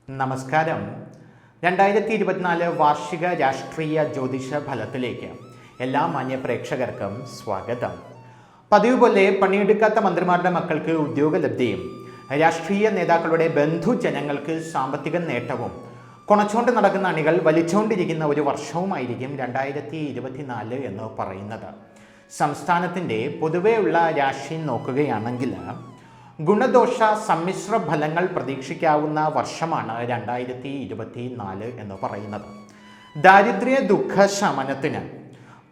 നമസ്കാരം. 2024 വാർഷിക രാഷ്ട്രീയ ജ്യോതിഷ ഫലത്തിലേക്ക് എല്ലാ മാന്യ പ്രേക്ഷകർക്കും സ്വാഗതം. പതിവ് പോലെ പണിയെടുക്കാത്ത മന്ത്രിമാരുടെ മക്കൾക്ക് ഉദ്യോഗലബ്ധിയും രാഷ്ട്രീയ നേതാക്കളുടെ ബന്ധുജനങ്ങൾക്ക് സാമ്പത്തിക നേട്ടവും കുണച്ചോണ്ട് നടക്കുന്ന അണികൾ വലിച്ചുകൊണ്ടിരിക്കുന്ന ഒരു വർഷവുമായിരിക്കും 2024 എന്ന് പറയുന്നത്. സംസ്ഥാനത്തിൻ്റെ പൊതുവെയുള്ള രാശി നോക്കുകയാണെങ്കിൽ ഗുണദോഷ സമ്മിശ്ര ഫലങ്ങൾ പ്രതീക്ഷിക്കാവുന്ന വർഷമാണ് 2024 എന്ന് പറയുന്നത്. ദാരിദ്ര്യ ദുഃഖ ശമനത്തിന്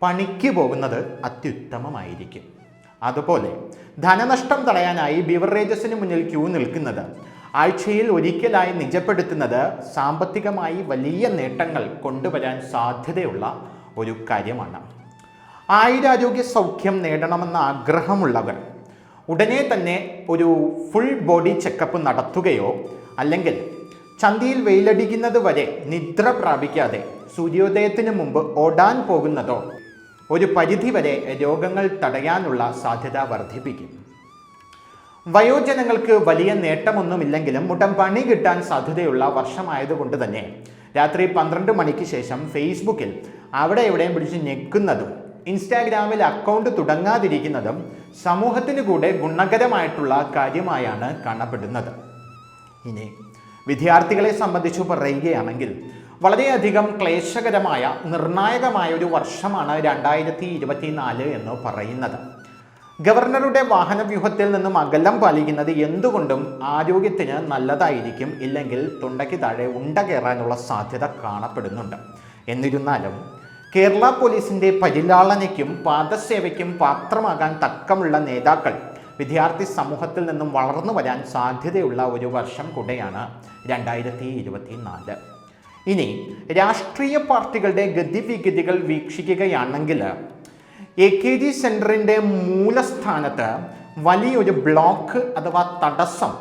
പണിക്ക് പോകുന്നത് അത്യുത്തമമായിരിക്കും. അതുപോലെ ധനനഷ്ടം തടയാനായി ബിവറേജസിന് മുന്നിൽ ക്യൂ നിൽക്കുന്നത്, ആഴ്ചയിൽ ഒരിക്കലായി നിജപ്പെടുത്തുന്നത് സാമ്പത്തികമായി വലിയ നേട്ടങ്ങൾ കൊണ്ടുവരാൻ സാധ്യതയുള്ള ഒരു കാര്യമാണ്. ആയുരാരോഗ്യ സൗഖ്യം നേടണമെന്ന ആഗ്രഹമുള്ളവർ ഉടനെ തന്നെ ഒരു ഫുൾ ബോഡി ചെക്കപ്പ് നടത്തുകയോ അല്ലെങ്കിൽ ചന്തിയിൽ വെയിലടിക്കുന്നത് വരെ നിദ്ര പ്രാപിക്കാതെ സൂര്യോദയത്തിന് മുമ്പ് ഓടാൻ പോകുന്നതോ ഒരു പരിധിവരെ രോഗങ്ങൾ തടയാനുള്ള സാധ്യത വർദ്ധിപ്പിക്കും. വയോജനങ്ങൾക്ക് വലിയ നേട്ടമൊന്നുമില്ലെങ്കിലും മുട്ടം പണി കിട്ടാൻ സാധ്യതയുള്ള വർഷമായതുകൊണ്ട് തന്നെ രാത്രി 12 മണിക്ക് ശേഷം ഫേസ്ബുക്കിൽ അവിടെ എവിടെയും പിടിച്ച് ഞെക്കുന്നതും ഇൻസ്റ്റാഗ്രാമിൽ അക്കൗണ്ട് തുടങ്ങാതിരിക്കുന്നതും സമൂഹത്തിന് കൂടെ ഗുണകരമായിട്ടുള്ള കാര്യമായാണ് കാണപ്പെടുന്നത്. ഇനി വിദ്യാർത്ഥികളെ സംബന്ധിച്ച് പറയുകയാണെങ്കിൽ വളരെയധികം ക്ലേശകരമായ നിർണായകമായ ഒരു വർഷമാണ് 2024 എന്ന് പറയുന്നത്. ഗവർണറുടെ വാഹനവ്യൂഹത്തിൽ നിന്നും അകലം പാലിക്കുന്നത് എന്തുകൊണ്ടും ആരോഗ്യത്തിന് നല്ലതായിരിക്കും. ഇല്ലെങ്കിൽ തൊണ്ടയ്ക്ക് താഴെ ഉണ്ട കയറാനുള്ള സാധ്യത കാണപ്പെടുന്നുണ്ട്. എന്നിരുന്നാലും കേരള പോലീസിൻ്റെ പരിലാളനയ്ക്കും പാദസേവയ്ക്കും പാത്രമാകാൻ തക്കമുള്ള നേതാക്കൾ വിദ്യാർത്ഥി സമൂഹത്തിൽ നിന്നും വളർന്നു വരാൻ സാധ്യതയുള്ള ഒരു വർഷം കൂടെയാണ് 2024. ഇനി രാഷ്ട്രീയ പാർട്ടികളുടെ ഗതിവിഗതികൾ വീക്ഷിക്കുകയാണെങ്കിൽ AKG സെൻറ്ററിൻ്റെ മൂലസ്ഥാനത്ത് വലിയൊരു ബ്ലോക്ക് അഥവാ തടസ്സം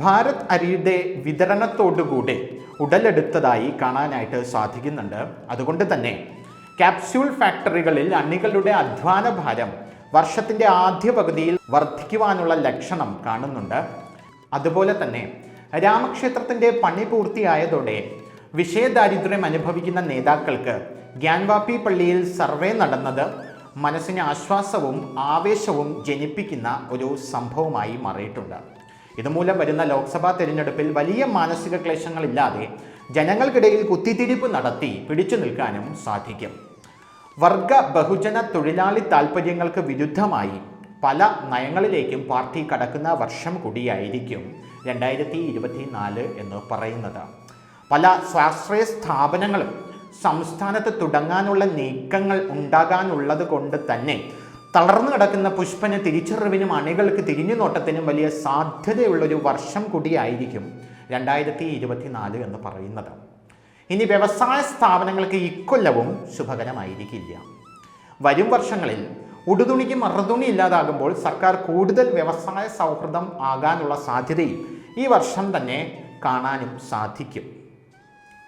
ഭാരത് അരിയുടെ വിതരണത്തോടുകൂടി ഉടലെടുത്തതായി കാണാനായിട്ട് സാധിക്കുന്നുണ്ട്. അതുകൊണ്ട് തന്നെ ക്യാപ്സ്യൂൾ ഫാക്ടറികളിൽ അണികളുടെ അധ്വാന ഭാരം വർഷത്തിൻ്റെ ആദ്യ പകുതിയിൽ വർദ്ധിക്കുവാനുള്ള ലക്ഷണം കാണുന്നുണ്ട്. അതുപോലെ തന്നെ രാമക്ഷേത്രത്തിൻ്റെ പണി പൂർത്തിയായതോടെ വിഷയദാരിദ്ര്യം അനുഭവിക്കുന്ന നേതാക്കൾക്ക് ഗ്യാൻവാപ്പി പള്ളിയിൽ സർവേ നടന്നത് മനസ്സിന് ആശ്വാസവും ആവേശവും ജനിപ്പിക്കുന്ന ഒരു സംഭവമായി മാറിയിട്ടുണ്ട്. ഇതുമൂലം വരുന്ന ലോക്സഭാ തെരഞ്ഞെടുപ്പിൽ വലിയ മാനസിക ക്ലേശങ്ങളില്ലാതെ ജനങ്ങൾക്കിടയിൽ കുത്തിത്തിരിപ്പ് നടത്തി പിടിച്ചു നിൽക്കാനും സാധിക്കും. വർഗ ബഹുജന തൊഴിലാളി താൽപ്പര്യങ്ങൾക്ക് വിരുദ്ധമായി പല നയങ്ങളിലേക്കും പാർട്ടി കടക്കുന്ന വർഷം കൂടിയായിരിക്കും 2024 എന്ന് പറയുന്നത്. പല സ്വാശ്രയ സ്ഥാപനങ്ങളും സംസ്ഥാനത്ത് തുടങ്ങാനുള്ള നീക്കങ്ങൾ ഉണ്ടാകാനുള്ളത് കൊണ്ട് തന്നെ തളർന്നു കിടക്കുന്ന പുഷ്പന് തിരിച്ചറിവിനും അണികൾക്ക് തിരിഞ്ഞുനോട്ടത്തിനും വലിയ സാധ്യതയുള്ളൊരു വർഷം കൂടിയായിരിക്കും 2024 എന്ന് പറയുന്നത്. ഇനി വ്യവസായ സ്ഥാപനങ്ങൾക്ക് ഇക്കൊല്ലവും ശുഭകരമായിരിക്കില്ല. വരും വർഷങ്ങളിൽ ഉടുതുണിക്ക് മറുതുണി ഇല്ലാതാകുമ്പോൾ സർക്കാർ കൂടുതൽ വ്യവസായ സൗഹൃദം ആകാനുള്ള സാധ്യതയും ഈ വർഷം തന്നെ കാണാനും സാധിക്കും.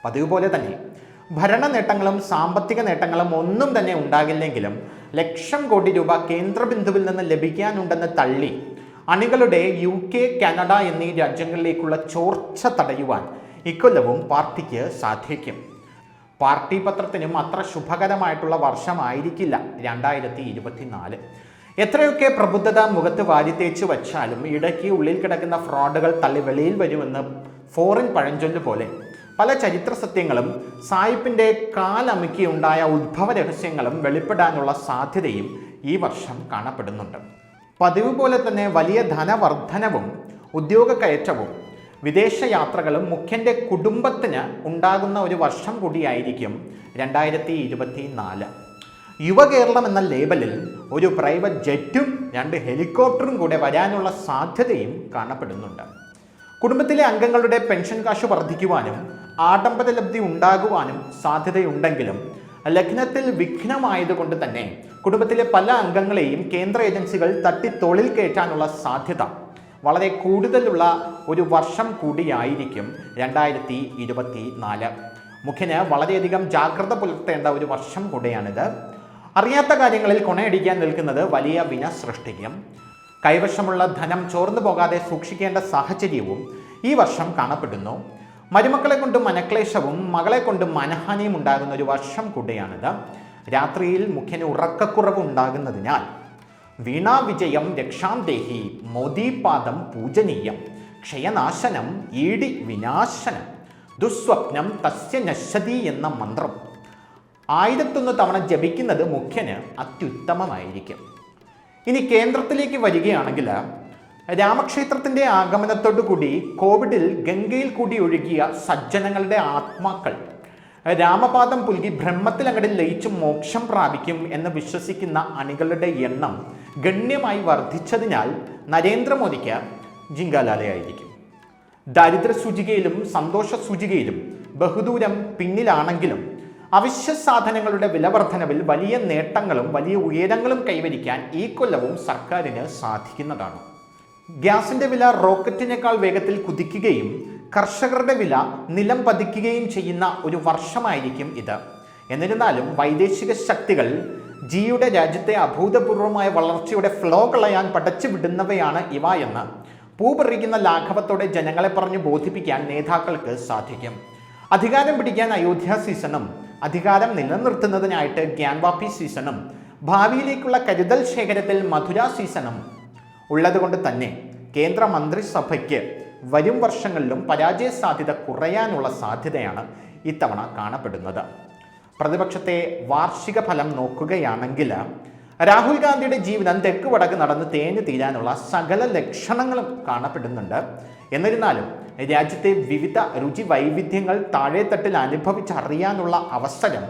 പതിവ് പോലെ തന്നെ ഭരണ നേട്ടങ്ങളും സാമ്പത്തിക നേട്ടങ്ങളും ഒന്നും തന്നെ ഉണ്ടാകില്ലെങ്കിലും ലക്ഷം കോടി രൂപ കേന്ദ്ര ബിന്ദുവിൽ നിന്ന് ലഭിക്കാനുണ്ടെന്ന് തള്ളി അണികളുടെ UK, കാനഡ എന്നീ രാജ്യങ്ങളിലേക്കുള്ള ചോർച്ച തടയുവാൻ ഇക്കൊല്ലവും പാർട്ടിക്ക് സാധിക്കും. പാർട്ടി പത്രത്തിനും അത്ര ശുഭകരമായിട്ടുള്ള വർഷമായിരിക്കില്ല 2024. എത്രയൊക്കെ പ്രബുദ്ധത മുഖത്ത് വാരിത്തേച്ച് വച്ചാലും ഇടയ്ക്ക് ഉള്ളിൽ കിടക്കുന്ന ഫ്രോഡുകൾ തള്ളി വെളിയിൽ വരുമെന്ന് ഫോറിൻ പഴഞ്ചൊല്ല് പോലെ പല ചരിത്ര സത്യങ്ങളും സായിപ്പിൻ്റെ കാലമുക്കിയുണ്ടായ ഉദ്ഭവ രഹസ്യങ്ങളും വെളിപ്പെടാനുള്ള സാധ്യതയും ഈ വർഷം കാണപ്പെടുന്നുണ്ട്. പതിവ് പോലെ തന്നെ വലിയ ധനവർദ്ധനവും ഉദ്യോഗ കയറ്റവും വിദേശ യാത്രകളും മുഖ്യൻ്റെ കുടുംബത്തിന് ഉണ്ടാകുന്ന ഒരു വർഷം കൂടിയായിരിക്കും 2024. യുവകേരളം എന്ന ലേബലിൽ ഒരു പ്രൈവറ്റ് ജെറ്റും 2 ഹെലികോപ്റ്ററും കൂടെ വരാനുള്ള സാധ്യതയും കാണപ്പെടുന്നുണ്ട്. കുടുംബത്തിലെ അംഗങ്ങളുടെ പെൻഷൻ കാശ് വർദ്ധിക്കുവാനും ആഡംബര ലബ്ധി ഉണ്ടാകുവാനും സാധ്യതയുണ്ടെങ്കിലും ലഗ്നത്തിൽ വിഘ്നമായതുകൊണ്ട് തന്നെ കുടുംബത്തിലെ പല അംഗങ്ങളെയും കേന്ദ്ര ഏജൻസികൾ തട്ടിത്തൊളിൽ കയറ്റാനുള്ള സാധ്യത വളരെ കൂടുതലുള്ള ഒരു വർഷം കൂടിയായിരിക്കും 2024. മുഖ്യന് വളരെയധികം ജാഗ്രത പുലർത്തേണ്ട ഒരു വർഷം കൂടെയാണിത്. അറിയാത്ത കാര്യങ്ങളിൽ കൊണയടിക്കാൻ നിൽക്കുന്നത് വലിയ വിന സൃഷ്ടിക്കും. കൈവശമുള്ള ധനം ചോർന്നു പോകാതെ സൂക്ഷിക്കേണ്ട സാഹചര്യവും ഈ വർഷം കാണപ്പെടുന്നു. മരുമക്കളെ കൊണ്ട് മനക്ലേശവും മകളെ കൊണ്ട് മനഹാനിയും ഉണ്ടാകുന്ന ഒരു വർഷം കൂടെയാണിത്. രാത്രിയിൽ മുഖ്യന് ഉറക്കക്കുറവ് ഉണ്ടാകുന്നതിനാൽ വീണാവിജയം രക്ഷാന്തേഹി മോദീപാദം പൂജനീയം ക്ഷയനാശനം ഈടി വിനാശനം ദുസ്വപ്നം തസ്യ നശ്യതി എന്ന മന്ത്രം 1001 തവണ ജപിക്കുന്നത് മുഖ്യന് അത്യുത്തമമായിരിക്കും. ഇനി കേന്ദ്രത്തിലേക്ക് വരികയാണെങ്കിൽ രാമക്ഷേത്രത്തിൻ്റെ ആഗമനത്തോടുകൂടി കോവിഡിൽ ഗംഗയിൽ കൂടി ഒഴുകിയ സജ്ജനങ്ങളുടെ ആത്മാക്കൾ രാമപാദം പുൽകി ബ്രഹ്മത്തിൽ അങ്ങോട്ട് ലയിച്ച് മോക്ഷം പ്രാപിക്കും എന്ന് വിശ്വസിക്കുന്ന അണികളുടെ എണ്ണം ഗണ്യമായി വർദ്ധിച്ചതിനാൽ നരേന്ദ്രമോദിക്ക് ജിങ്കാലാലയായിരിക്കും. ദാരിദ്ര്യ സൂചികയിലും സന്തോഷ സൂചികയിലും ബഹുദൂരം പിന്നിലാണെങ്കിലും അവശ്യ സാധനങ്ങളുടെ വിലവർദ്ധനവിൽ വലിയ നേട്ടങ്ങളും വലിയ ഉയരങ്ങളും കൈവരിക്കാൻ ഈ കൊല്ലവും സർക്കാരിന് സാധിക്കുന്നതാണ്. ഗ്യാസിൻ്റെ വില റോക്കറ്റിനേക്കാൾ വേഗത്തിൽ കുതിക്കുകയും കർഷകരുടെ വില നിലം പതിക്കുകയും ചെയ്യുന്ന ഒരു വർഷമായിരിക്കും ഇത്. എന്നിരുന്നാലും വൈദേശിക ശക്തികൾ ജിയുടെ രാജ്യത്തെ അഭൂതപൂർവമായ വളർച്ചയുടെ ഫ്ലോ കളയാൻ പടച്ചു വിടുന്നവയാണ് ഇവ എന്ന് പൂപറിക്കുന്ന ലാഘവത്തോടെ ജനങ്ങളെ പറഞ്ഞു ബോധിപ്പിക്കാൻ നേതാക്കൾക്ക് സാധിക്കും. അധികാരം പിടിക്കാൻ അയോധ്യ സീസണും അധികാരം നിലനിർത്തുന്നതിനായിട്ട് ഗ്യാൻവാപ്പി സീസണും ഭാവിയിലേക്കുള്ള കരുതൽ ശേഖരത്തിൽ മധുര സീസണും ഉള്ളതുകൊണ്ട് തന്നെ കേന്ദ്ര മന്ത്രിസഭയ്ക്ക് വരും വർഷങ്ങളിലും പരാജയ സാധ്യത കുറയാനുള്ള സാധ്യതയാണ് ഇത്തവണ കാണപ്പെടുന്നത്. പ്രതിപക്ഷത്തെ വാർഷിക ഫലം നോക്കുകയാണെങ്കിൽ രാഹുൽ ഗാന്ധിയുടെ ജീവിതം തെക്ക് വടക്ക് നടന്ന് തേഞ്ഞു തീരാനുള്ള സകല ലക്ഷണങ്ങളും കാണപ്പെടുന്നുണ്ട്. എന്നിരുന്നാലും രാജ്യത്തെ വിവിധ രുചി വൈവിധ്യങ്ങൾ താഴെത്തട്ടിൽ അനുഭവിച്ചറിയാനുള്ള അവസരം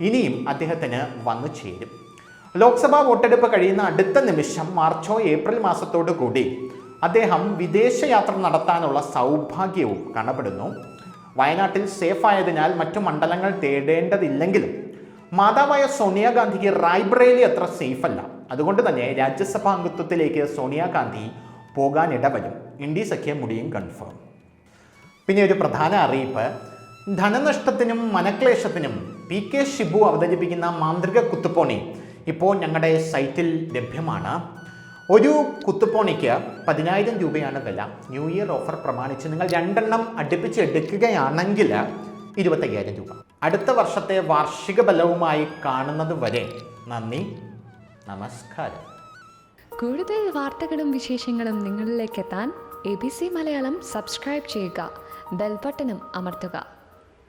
ഇനിയും അദ്ദേഹത്തിന് വന്നു ചേരും. ലോക്സഭാ വോട്ടെടുപ്പ് കഴിയുന്ന അടുത്ത നിമിഷം മാർച്ചോ ഏപ്രിൽ മാസത്തോടു കൂടി അദ്ദേഹം വിദേശയാത്ര നടത്താനുള്ള സൗഭാഗ്യവും കാണപ്പെടുന്നു. വയനാട്ടിൽ സേഫ് ആയതിനാൽ മറ്റു മണ്ഡലങ്ങൾ തേടേണ്ടതില്ലെങ്കിലും മാതാവായ സോണിയാഗാന്ധിക്ക് റായ്ബറേലി അത്ര സേഫ് അല്ല. അതുകൊണ്ട് തന്നെ രാജ്യസഭാ അംഗത്വത്തിലേക്ക് സോണിയാഗാന്ധി പോകാനിടവരും. ഇന്ത്യ സഖ്യം മുടിയും കൺഫേം. പിന്നെ ഒരു പ്രധാന അറിയിപ്പ്, ധനനഷ്ടത്തിനും മനക്ലേശത്തിനും PK ഷിബു അവതരിപ്പിക്കുന്ന മാന്ത്രിക കുത്തുപോണി ഇപ്പോൾ ഞങ്ങളുടെ സൈറ്റിൽ ലഭ്യമാണ്. ഒരു കുത്തുപോണിക്ക് 10,000 രൂപയാണ് വില. ന്യൂ ഇയർ ഓഫർ പ്രമാണിച്ച് നിങ്ങൾ 2 എണ്ണം അടുപ്പിച്ച് എടുക്കുകയാണെങ്കിൽ 25,000 രൂപ. അടുത്ത വർഷത്തെ വാർഷിക ബലവുമായി കാണുന്നത് വരെ നന്ദി, നമസ്കാരം. കൂടുതൽ വാർത്തകളും വിശേഷങ്ങളും നിങ്ങളിലേക്ക് എത്താൻ ABC മലയാളം സബ്സ്ക്രൈബ് ചെയ്യുക, ബെൽ ബട്ടണും അമർത്തുക.